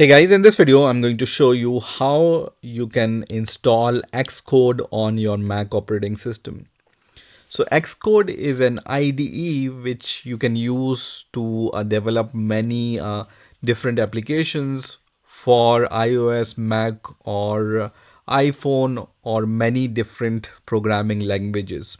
Hey guys, in this video I'm going to show you how you can install Xcode on your Mac operating system. So Xcode is an IDE which you can use to develop many different applications for iOS, Mac or iPhone or many different programming languages.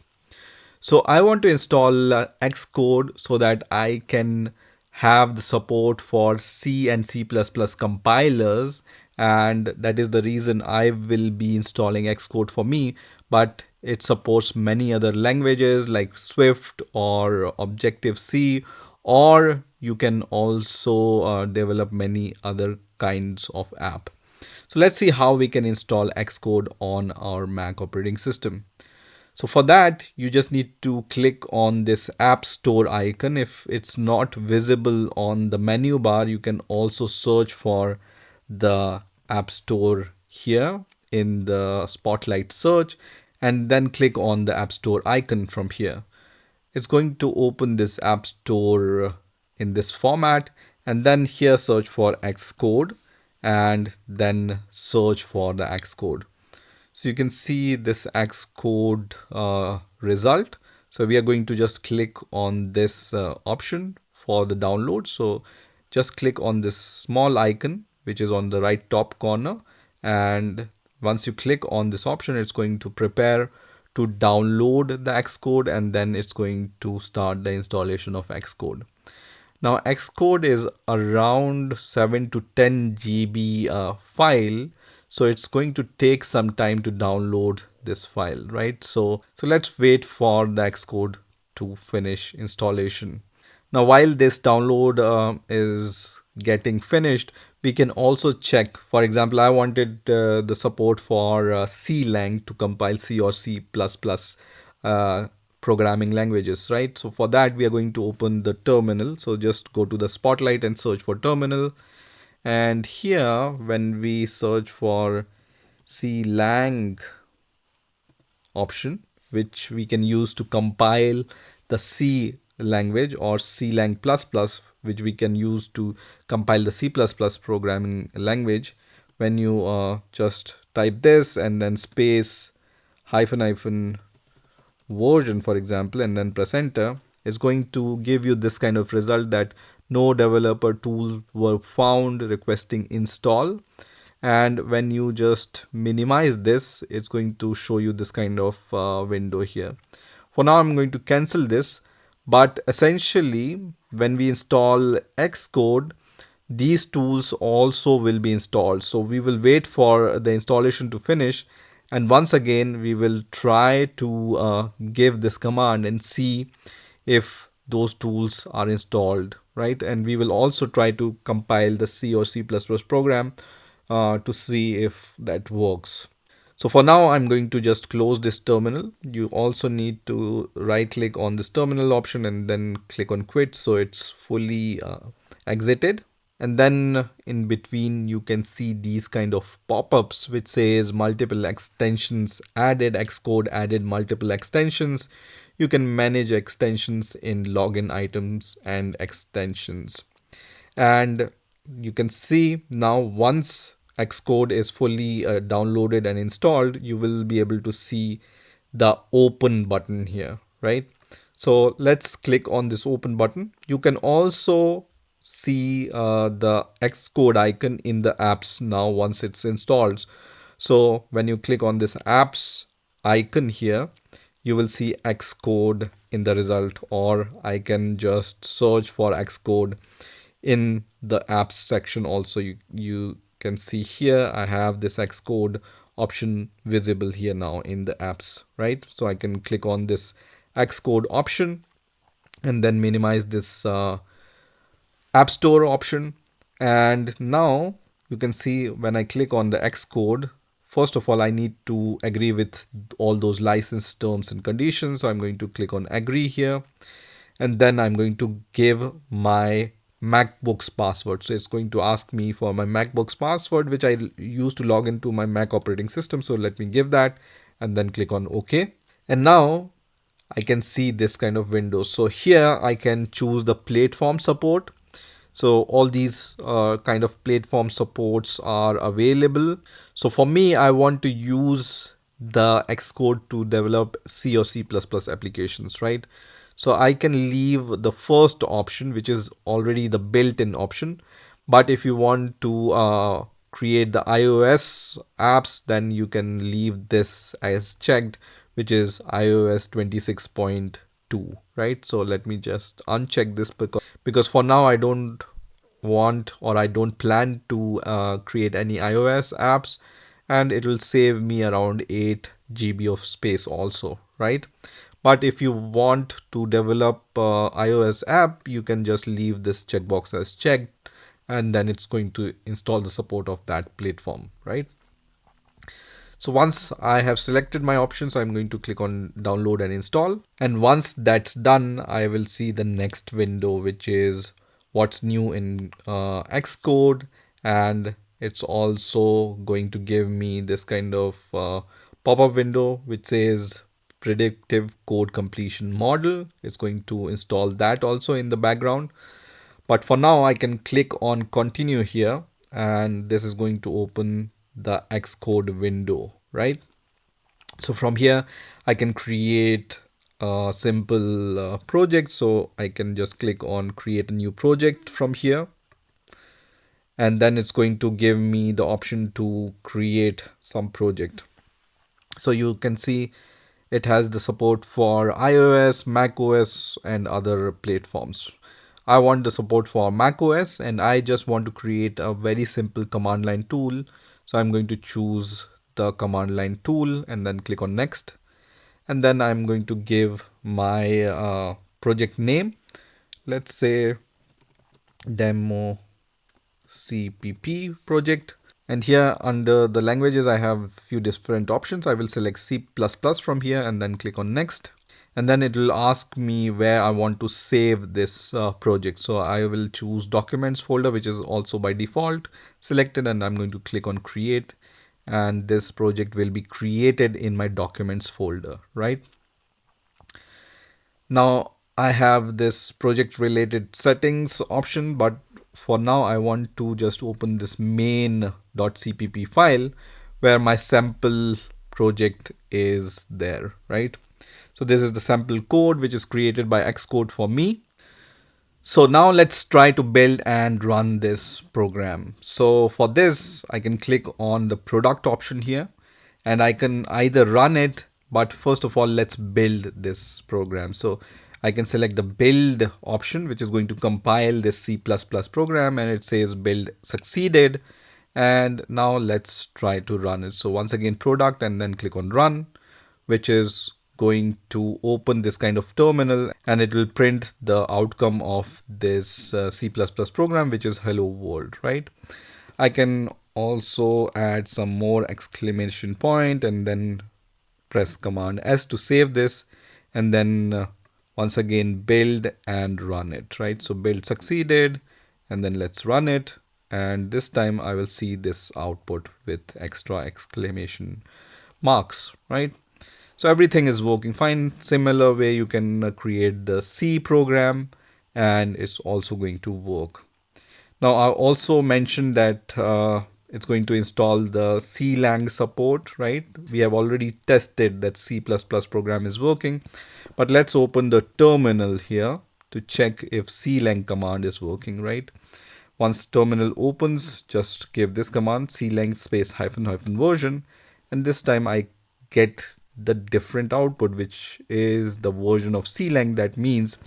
So I want to install Xcode so that I can have the support for C and C++ compilers, and that is the reason I will be installing Xcode for me, but it supports many other languages like Swift or Objective-C, or you can also develop many other kinds of app. So let's see how we can install Xcode on our Mac operating system. So for that, you just need to click on this App Store icon. If it's not visible on the menu bar, you can also search for the App Store here in the Spotlight search and then click on the App Store icon from here. It's going to open this App Store in this format, and then here search for Xcode and then search for the Xcode. So you can see this Xcode result. So we are going to just click on this option for the download. So just click on this small icon which is on the right top corner, and once you click on this option, it's going to prepare to download the Xcode, and then it's going to start the installation of Xcode. Now Xcode is around 7 to 10 GB file, so it's going to take some time to download this file, right? So let's wait for the Xcode to finish installation. Now while this download is getting finished, we can also check. For example, I wanted the support for C-lang to compile C or C++ uh, programming languages, right? So for that, we are going to open the terminal. So just go to the Spotlight and search for terminal. And here, when we search for C-lang option, which we can use to compile the C language, or C-lang++, which we can use to compile the C++ programming language. When you just type this and then space hyphen version, for example, and then press enter, it's going to give you this kind of result that no developer tools were found requesting install. And when you just minimize this, it's going to show you this kind of window here. For now, I'm going to cancel this, but essentially when we install Xcode, these tools also will be installed. So we will wait for the installation to finish, and once again we will try to give this command and see if those tools are installed, right? And we will also try to compile the C or C++ program to see if that works. So for now, I'm going to just close this terminal. You also need to right click on this terminal option and then click on quit, so it's fully exited. And then in between, you can see these kind of pop-ups which says multiple extensions added, Xcode added multiple extensions. You can manage extensions in login items and extensions. And you can see now, once Xcode is fully downloaded and installed, you will be able to see the open button here, right? So let's click on this open button. You can also see the Xcode icon in the apps now once it's installed. So when you click on this apps icon here, you will see Xcode in the result, or I can just search for Xcode in the apps section. Also, you can see here I have this Xcode option visible here now in the apps, right? So I can click on this Xcode option and then minimize this App Store option. And now you can see when I click on the Xcode, first of all, I need to agree with all those license terms and conditions. So I'm going to click on agree here, and then I'm going to give my MacBook's password. So it's going to ask me for my MacBook's password, which I use to log into my Mac operating system. So let me give that and then click on OK. And now I can see this kind of window. So here I can choose the platform support. So all these kind of platform supports are available. So for me, I want to use the Xcode to develop C or C++ applications, right? So I can leave the first option, which is already the built-in option. But if you want to create the iOS apps, then you can leave this as checked, which is iOS 26.2, right? So let me just uncheck this because for now I don't want or I don't plan to create any iOS apps, and it will save me around 8 GB of space also, right? But if you want to develop iOS app, you can just leave this checkbox as checked, and then it's going to install the support of that platform, right? So once I have selected my options, I'm going to click on download and install. And once that's done, I will see the next window, which is what's new in Xcode. And it's also going to give me this kind of pop-up window, which says predictive code completion model. It's going to install that also in the background. But for now, I can click on continue here, and this is going to open the Xcode window, right? So from here, I can create a simple project. So I can just click on create a new project from here. And then it's going to give me the option to create some project. So you can see it has the support for iOS, macOS, and other platforms. I want the support for macOS, and I just want to create a very simple command line tool. So I'm going to choose the command line tool and then click on next. And then I'm going to give my project name. Let's say demo CPP project. And here under the languages, I have few different options. I will select C++ from here and then click on next. And then it will ask me where I want to save this project. So I will choose documents folder, which is also by default selected, and I'm going to click on create. And this project will be created in my documents folder, right? Now I have this project related settings option, but for now I want to just open this main.cpp file where my sample project is there, right? So this is the sample code which is created by Xcode for me. So now let's try to build and run this program. So for this, I can click on the product option here and I can either run it, but first of all, let's build this program. So I can select the build option, which is going to compile this C++ program, and it says build succeeded. And now let's try to run it. So once again, product and then click on run, which is going to open this kind of terminal, and it will print the outcome of this C++ program, which is hello world, right? I can also add some more exclamation point and then press command S to save this, and then once again build and run it, right? So build succeeded, and then let's run it, and this time I will see this output with extra exclamation marks, right? So everything is working fine. Similar way you can create the C program, and it's also going to work. Now I also mentioned that it's going to install the CLang support, right? We have already tested that C++ program is working, but let's open the terminal here to check if CLang command is working, right? Once terminal opens, just give this command clang space hyphen hyphen version, and this time I get the different output, which is the version of CLang. That means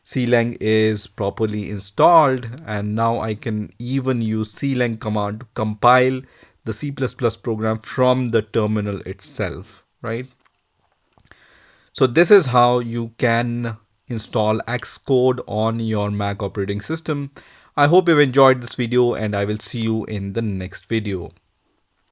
CLang is properly installed, and now I can even use CLang command to compile the C++ program from the terminal itself, right? So this is how you can install Xcode on your Mac operating system. I hope you've enjoyed this video, and I will see you in the next video.